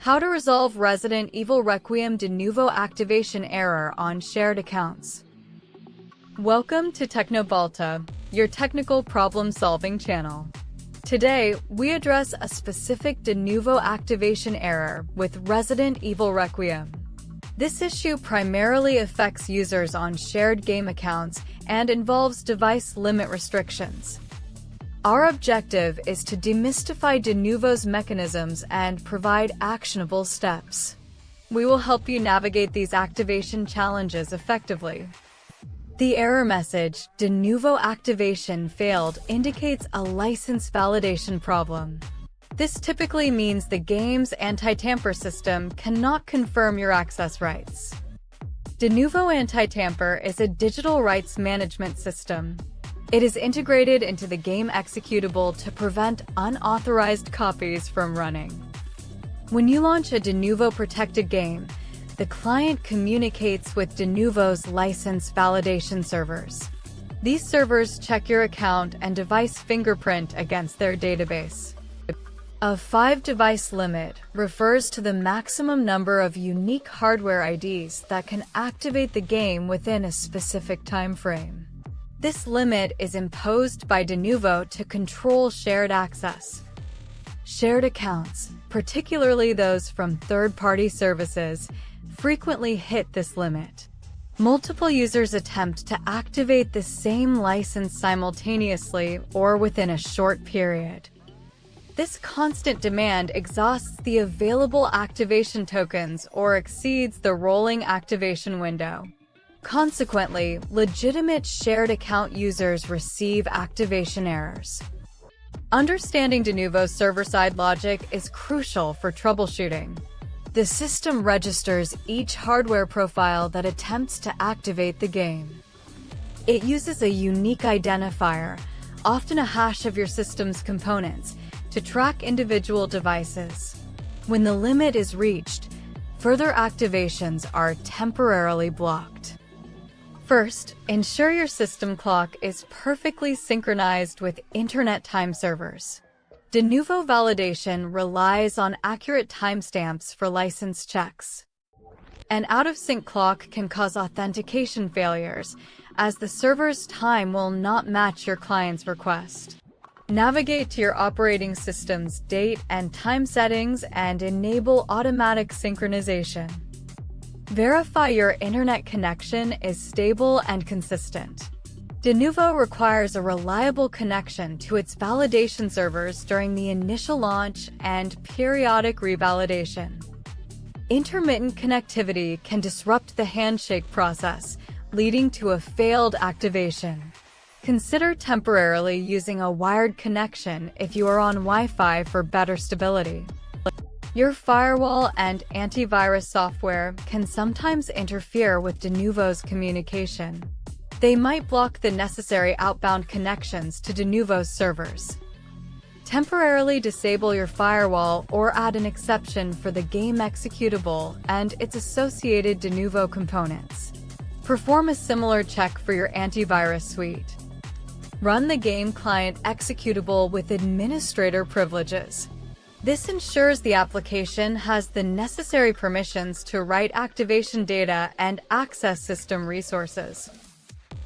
How to resolve Resident Evil Requiem Denuvo activation error on shared accounts. Welcome to Teknobalta, your technical problem-solving channel. Today, we address a specific Denuvo activation error with Resident Evil Requiem. This issue primarily affects users on shared game accounts and involves device limit restrictions. Our objective is to demystify Denuvo's mechanisms and provide actionable steps. We will help you navigate these activation challenges effectively. The error message, Denuvo activation failed, indicates a license validation problem. This typically means the game's anti-tamper system cannot confirm your access rights. Denuvo anti-tamper is a digital rights management system. It is integrated into the game executable to prevent unauthorized copies from running. When you launch a Denuvo-protected game, the client communicates with Denuvo's license validation servers. These servers check your account and device fingerprint against their database. A 5-device limit refers to the maximum number of unique hardware IDs that can activate the game within a specific time frame. This limit is imposed by Denuvo to control shared access. Shared accounts, particularly those from third-party services, frequently hit this limit. Multiple users attempt to activate the same license simultaneously or within a short period. This constant demand exhausts the available activation tokens or exceeds the rolling activation window. Consequently, legitimate shared account users receive activation errors. Understanding Denuvo's server-side logic is crucial for troubleshooting. The system registers each hardware profile that attempts to activate the game. It uses a unique identifier, often a hash of your system's components, to track individual devices. When the limit is reached, further activations are temporarily blocked. First, ensure your system clock is perfectly synchronized with internet time servers. Denuvo validation relies on accurate timestamps for license checks. An out-of-sync clock can cause authentication failures, as the server's time will not match your client's request. Navigate to your operating system's date and time settings and enable automatic synchronization. Verify your internet connection is stable and consistent. Denuvo requires a reliable connection to its validation servers during the initial launch and periodic revalidation. Intermittent connectivity can disrupt the handshake process, leading to a failed activation. Consider temporarily using a wired connection if you are on Wi-Fi for better stability. Your firewall and antivirus software can sometimes interfere with Denuvo's communication. They might block the necessary outbound connections to Denuvo's servers. Temporarily disable your firewall or add an exception for the game executable and its associated Denuvo components. Perform a similar check for your antivirus suite. Run the game client executable with administrator privileges. This ensures the application has the necessary permissions to write activation data and access system resources.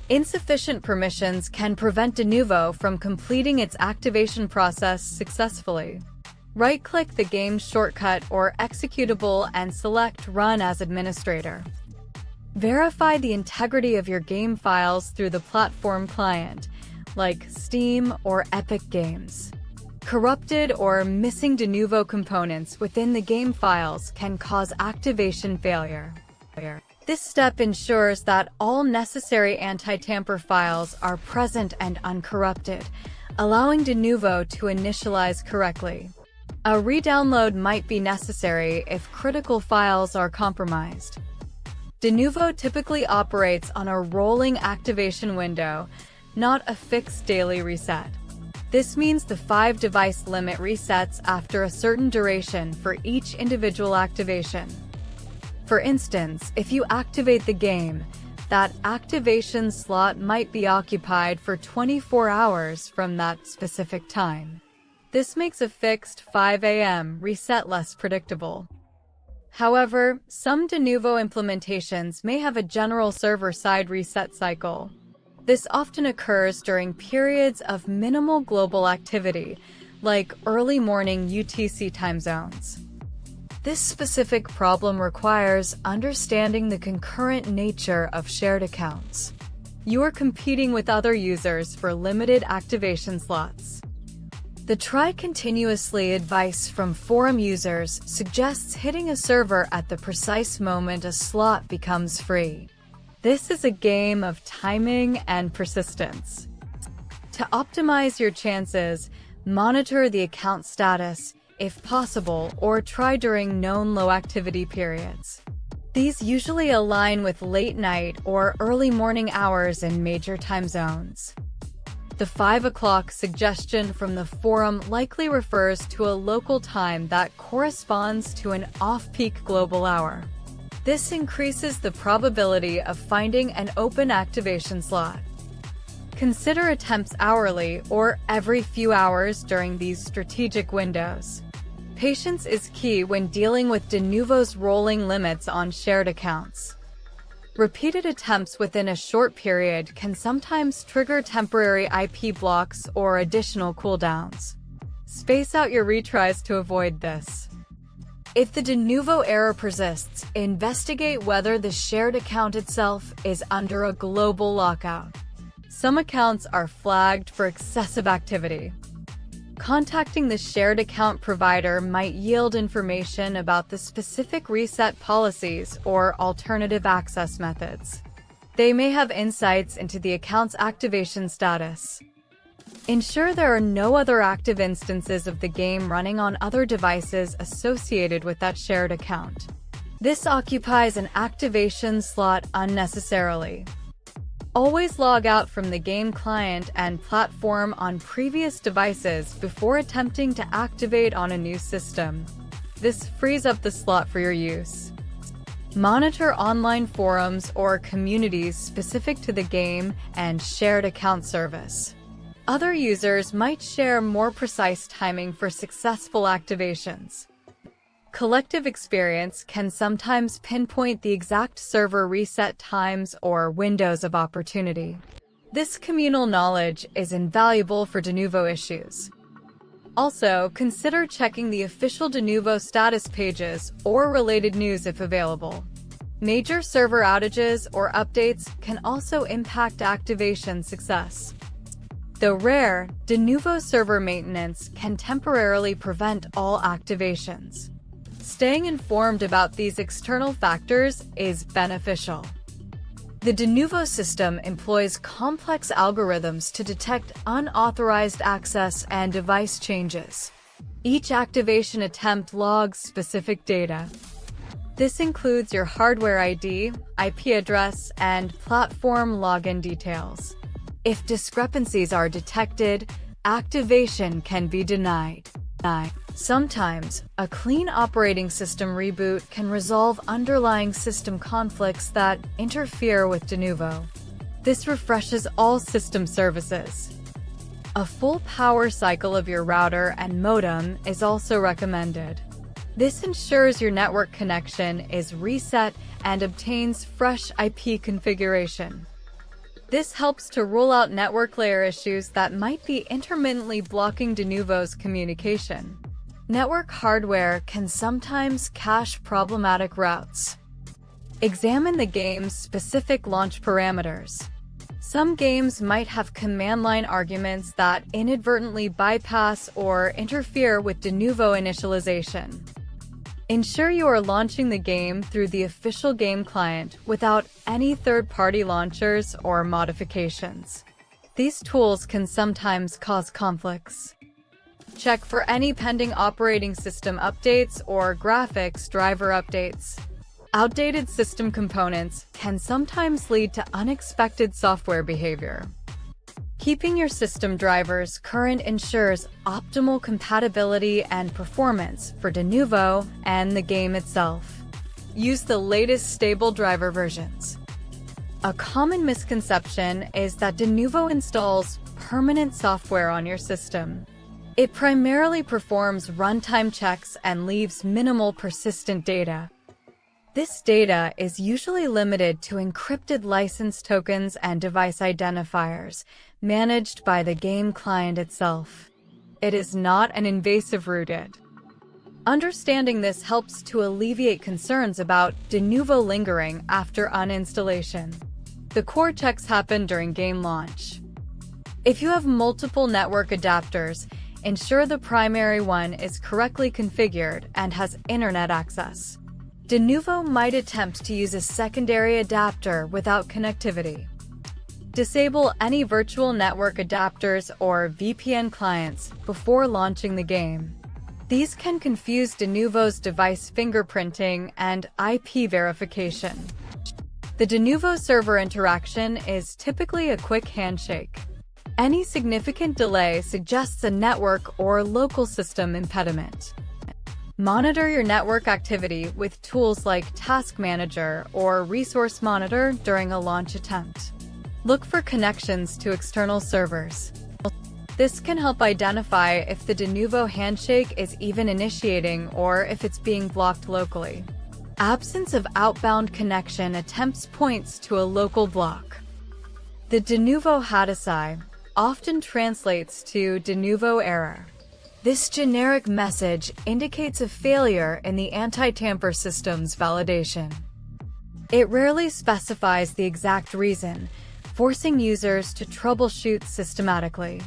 Insufficient permissions can prevent Denuvo from completing its activation process successfully. Right-click the game's shortcut or executable and select Run as Administrator. Verify the integrity of your game files through the platform client, like Steam or Epic Games. Corrupted or missing Denuvo components within the game files can cause activation failure. This step ensures that all necessary anti-tamper files are present and uncorrupted, allowing Denuvo to initialize correctly. A re-download might be necessary if critical files are compromised. Denuvo typically operates on a rolling activation window, not a fixed daily reset. This means the 5-device limit resets after a certain duration for each individual activation. For instance, if you activate the game, that activation slot might be occupied for 24 hours from that specific time. This makes a fixed 5 a.m. reset less predictable. However, some Denuvo implementations may have a general server-side reset cycle. This often occurs during periods of minimal global activity, like early morning UTC time zones. This specific problem requires understanding the concurrent nature of shared accounts. You are competing with other users for limited activation slots. The try continuously advice from forum users suggests hitting a server at the precise moment a slot becomes free. This is a game of timing and persistence. To optimize your chances, monitor the account status, if possible, or try during known low activity periods. These usually align with late night or early morning hours in major time zones. The 5 o'clock suggestion from the forum likely refers to a local time that corresponds to an off-peak global hour. This increases the probability of finding an open activation slot. Consider attempts hourly or every few hours during these strategic windows. Patience is key when dealing with Denuvo's rolling limits on shared accounts. Repeated attempts within a short period can sometimes trigger temporary IP blocks or additional cooldowns. Space out your retries to avoid this. If the Denuvo error persists, investigate whether the shared account itself is under a global lockout. Some accounts are flagged for excessive activity. Contacting the shared account provider might yield information about the specific reset policies or alternative access methods. They may have insights into the account's activation status. Ensure there are no other active instances of the game running on other devices associated with that shared account. This occupies an activation slot unnecessarily. Always log out from the game client and platform on previous devices before attempting to activate on a new system. This frees up the slot for your use. Monitor online forums or communities specific to the game and shared account service. Other users might share more precise timing for successful activations. Collective experience can sometimes pinpoint the exact server reset times or windows of opportunity. This communal knowledge is invaluable for Denuvo issues. Also, consider checking the official Denuvo status pages or related news if available. Major server outages or updates can also impact activation success. Though rare, Denuvo server maintenance can temporarily prevent all activations. Staying informed about these external factors is beneficial. The Denuvo system employs complex algorithms to detect unauthorized access and device changes. Each activation attempt logs specific data. This includes your hardware ID, IP address, and platform login details. If discrepancies are detected, activation can be denied. Sometimes, a clean operating system reboot can resolve underlying system conflicts that interfere with Denuvo. This refreshes all system services. A full power cycle of your router and modem is also recommended. This ensures your network connection is reset and obtains fresh IP configuration. This helps to rule out network layer issues that might be intermittently blocking Denuvo's communication. Network hardware can sometimes cache problematic routes. Examine the game's specific launch parameters. Some games might have command line arguments that inadvertently bypass or interfere with Denuvo initialization. Ensure you are launching the game through the official game client without any third-party launchers or modifications. These tools can sometimes cause conflicts. Check for any pending operating system updates or graphics driver updates. Outdated system components can sometimes lead to unexpected software behavior. Keeping your system drivers current ensures optimal compatibility and performance for Denuvo and the game itself. Use the latest stable driver versions. A common misconception is that Denuvo installs permanent software on your system. It primarily performs runtime checks and leaves minimal persistent data. This data is usually limited to encrypted license tokens and device identifiers, managed by the game client itself. It is not an invasive rooted. Understanding this helps to alleviate concerns about Denuvo lingering after uninstallation. The core checks happen during game launch. If you have multiple network adapters, ensure the primary one is correctly configured and has internet access. Denuvo might attempt to use a secondary adapter without connectivity. Disable any virtual network adapters or VPN clients before launching the game. These can confuse Denuvo's device fingerprinting and IP verification. The Denuvo server interaction is typically a quick handshake. Any significant delay suggests a network or local system impediment. Monitor your network activity with tools like Task Manager or Resource Monitor during a launch attempt. Look for connections to external servers. This can help identify if the Denuvo handshake is even initiating or if it's being blocked locally. Absence of outbound connection attempts points to a local block. The Denuvo HADSI often translates to Denuvo error. This generic message indicates a failure in the anti-tamper system's validation. It rarely specifies the exact reason, forcing users to troubleshoot systematically.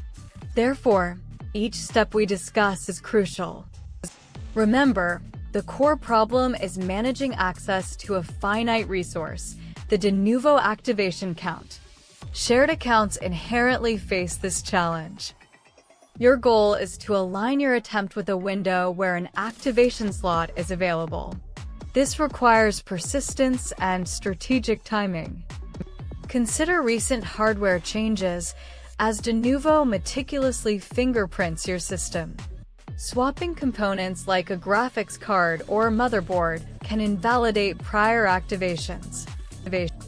Therefore, each step we discuss is crucial. Remember, the core problem is managing access to a finite resource, the Denuvo activation count. Shared accounts inherently face this challenge. Your goal is to align your attempt with a window where an activation slot is available. This requires persistence and strategic timing. Consider recent hardware changes as Denuvo meticulously fingerprints your system. Swapping components like a graphics card or motherboard can invalidate prior activations.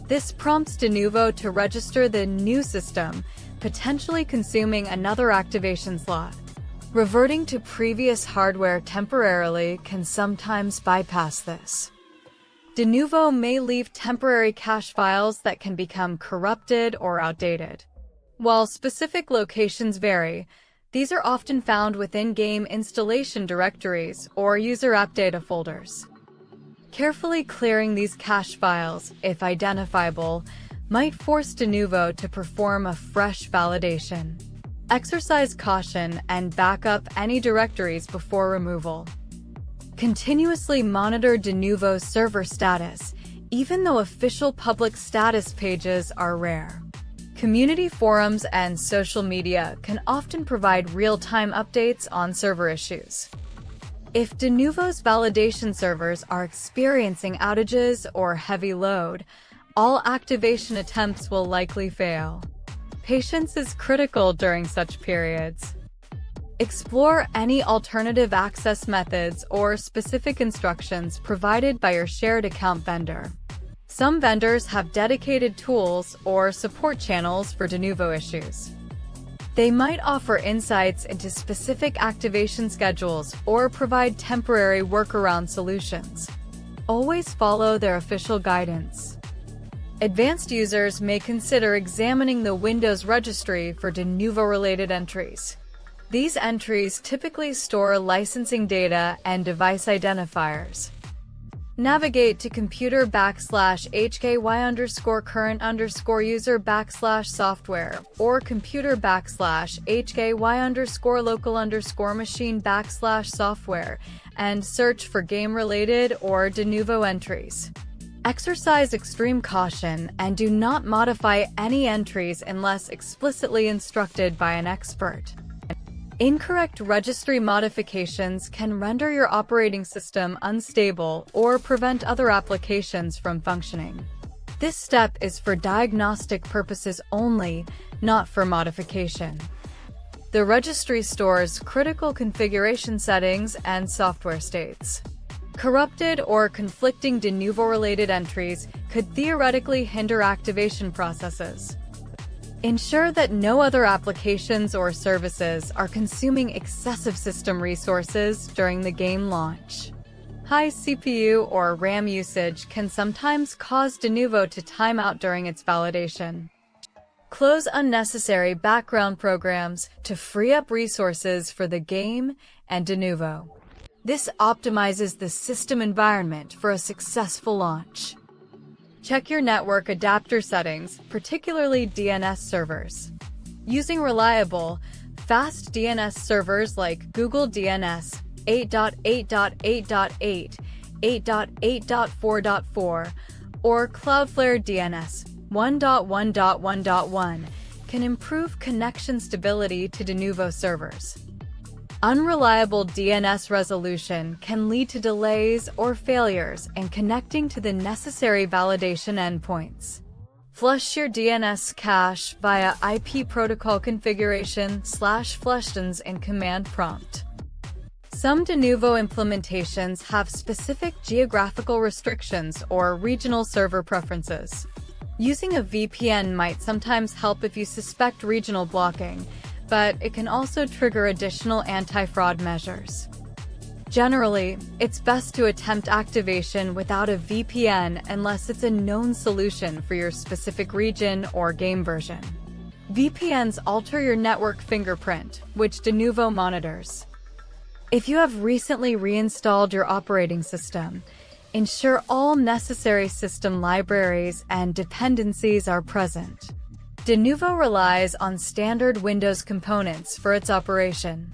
This prompts Denuvo to register the new system, potentially consuming another activation slot. Reverting to previous hardware temporarily can sometimes bypass this. Denuvo may leave temporary cache files that can become corrupted or outdated. While specific locations vary, these are often found within game installation directories or user app data folders. Carefully clearing these cache files, if identifiable, might force Denuvo to perform a fresh validation. Exercise caution and back up any directories before removal. Continuously monitor Denuvo's server status, even though official public status pages are rare. Community forums and social media can often provide real-time updates on server issues. If Denuvo's validation servers are experiencing outages or heavy load, all activation attempts will likely fail. Patience is critical during such periods. Explore any alternative access methods or specific instructions provided by your shared account vendor. Some vendors have dedicated tools or support channels for Denuvo issues. They might offer insights into specific activation schedules or provide temporary workaround solutions. Always follow their official guidance. Advanced users may consider examining the Windows registry for Denuvo-related entries. These entries typically store licensing data and device identifiers. Navigate to computer_HKY_current_user_software or computer_HKY_local_machine/software and search for game-related or Denuvo entries. Exercise extreme caution and do not modify any entries unless explicitly instructed by an expert. Incorrect registry modifications can render your operating system unstable or prevent other applications from functioning. This step is for diagnostic purposes only, not for modification. The registry stores critical configuration settings and software states. Corrupted or conflicting Denuvo-related entries could theoretically hinder activation processes. Ensure that no other applications or services are consuming excessive system resources during the game launch. High CPU or RAM usage can sometimes cause Denuvo to time out during its validation. Close unnecessary background programs to free up resources for the game and Denuvo. This optimizes the system environment for a successful launch. Check your network adapter settings, particularly DNS servers. Using reliable, fast DNS servers like Google DNS 8.8.8.8, 8.8.4.4, or Cloudflare DNS 1.1.1.1 can improve connection stability to Denuvo servers. Unreliable DNS resolution can lead to delays or failures in connecting to the necessary validation endpoints. Flush your DNS cache via IP protocol configuration/flushtons in command prompt. Some Denuvo implementations have specific geographical restrictions or regional server preferences. Using a VPN might sometimes help if you suspect regional blocking, but it can also trigger additional anti-fraud measures. Generally, it's best to attempt activation without a VPN unless it's a known solution for your specific region or game version. VPNs alter your network fingerprint, which Denuvo monitors. If you have recently reinstalled your operating system, ensure all necessary system libraries and dependencies are present. Denuvo relies on standard Windows components for its operation.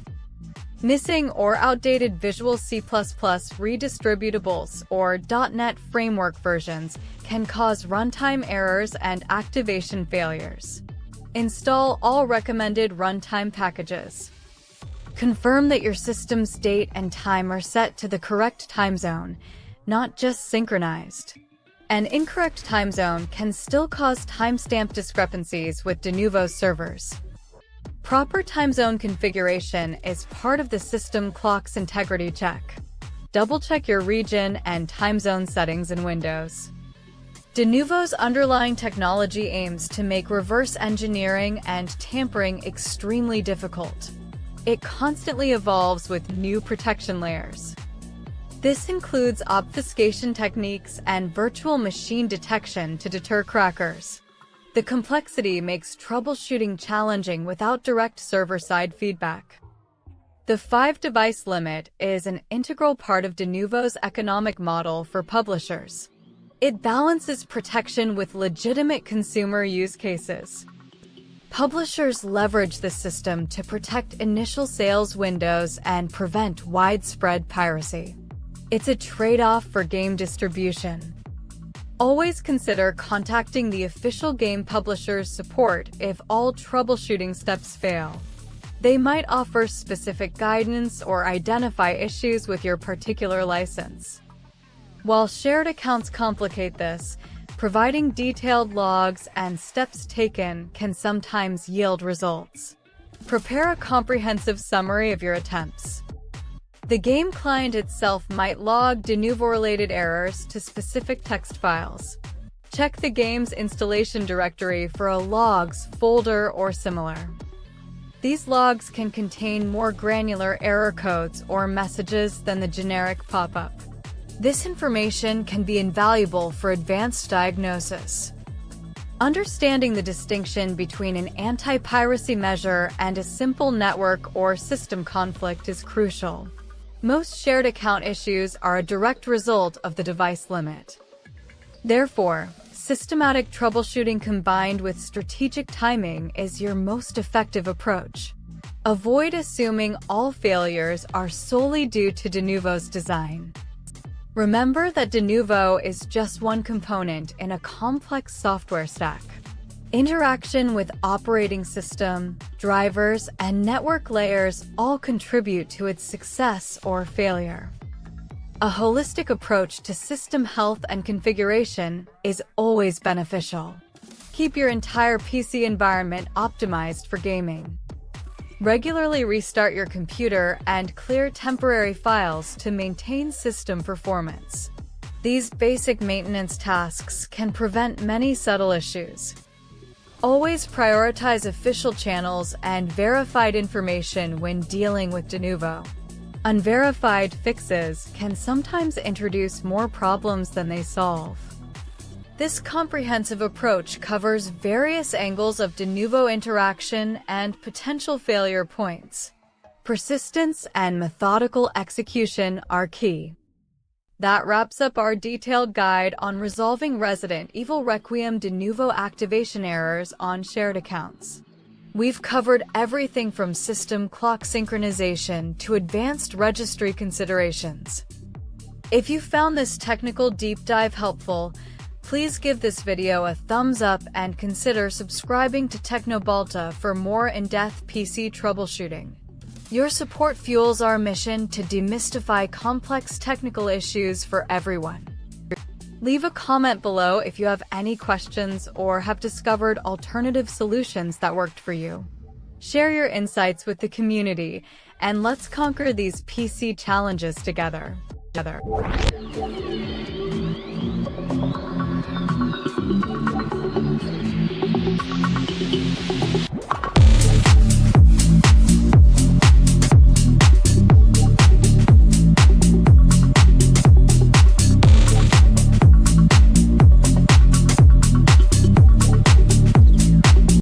Missing or outdated Visual C++ redistributables or .NET framework versions can cause runtime errors and activation failures. Install all recommended runtime packages. Confirm that your system's date and time are set to the correct time zone, not just synchronized. An incorrect time zone can still cause timestamp discrepancies with Denuvo's servers. Proper time zone configuration is part of the system clock's integrity check. Double-check your region and time zone settings in Windows. Denuvo's underlying technology aims to make reverse engineering and tampering extremely difficult. It constantly evolves with new protection layers. This includes obfuscation techniques and virtual machine detection to deter crackers. The complexity makes troubleshooting challenging without direct server-side feedback. The 5-device limit is an integral part of Denuvo's economic model for publishers. It balances protection with legitimate consumer use cases. Publishers leverage this system to protect initial sales windows and prevent widespread piracy. It's a trade-off for game distribution. Always consider contacting the official game publisher's support if all troubleshooting steps fail. They might offer specific guidance or identify issues with your particular license. While shared accounts complicate this, providing detailed logs and steps taken can sometimes yield results. Prepare a comprehensive summary of your attempts. The game client itself might log Denuvo-related errors to specific text files. Check the game's installation directory for a logs folder or similar. These logs can contain more granular error codes or messages than the generic pop-up. This information can be invaluable for advanced diagnosis. Understanding the distinction between an anti-piracy measure and a simple network or system conflict is crucial. Most shared account issues are a direct result of the device limit. Therefore, systematic troubleshooting combined with strategic timing is your most effective approach. Avoid assuming all failures are solely due to Denuvo's design. Remember that Denuvo is just one component in a complex software stack. Interaction with operating system, drivers, and network layers all contribute to its success or failure. A holistic approach to system health and configuration is always beneficial. Keep your entire PC environment optimized for gaming. Regularly restart your computer and clear temporary files to maintain system performance. These basic maintenance tasks can prevent many subtle issues. Always prioritize official channels and verified information when dealing with Denuvo. Unverified fixes can sometimes introduce more problems than they solve. This comprehensive approach covers various angles of Denuvo interaction and potential failure points. Persistence and methodical execution are key. That wraps up our detailed guide on resolving Resident Evil Requiem Denuvo activation errors on shared accounts. We've covered everything from system clock synchronization to advanced registry considerations. If you found this technical deep dive helpful, please give this video a thumbs up and consider subscribing to Teknobalta for more in-depth PC troubleshooting. Your support fuels our mission to demystify complex technical issues for everyone. Leave a comment below if you have any questions or have discovered alternative solutions that worked for you. Share your insights with the community, and let's conquer these PC challenges together.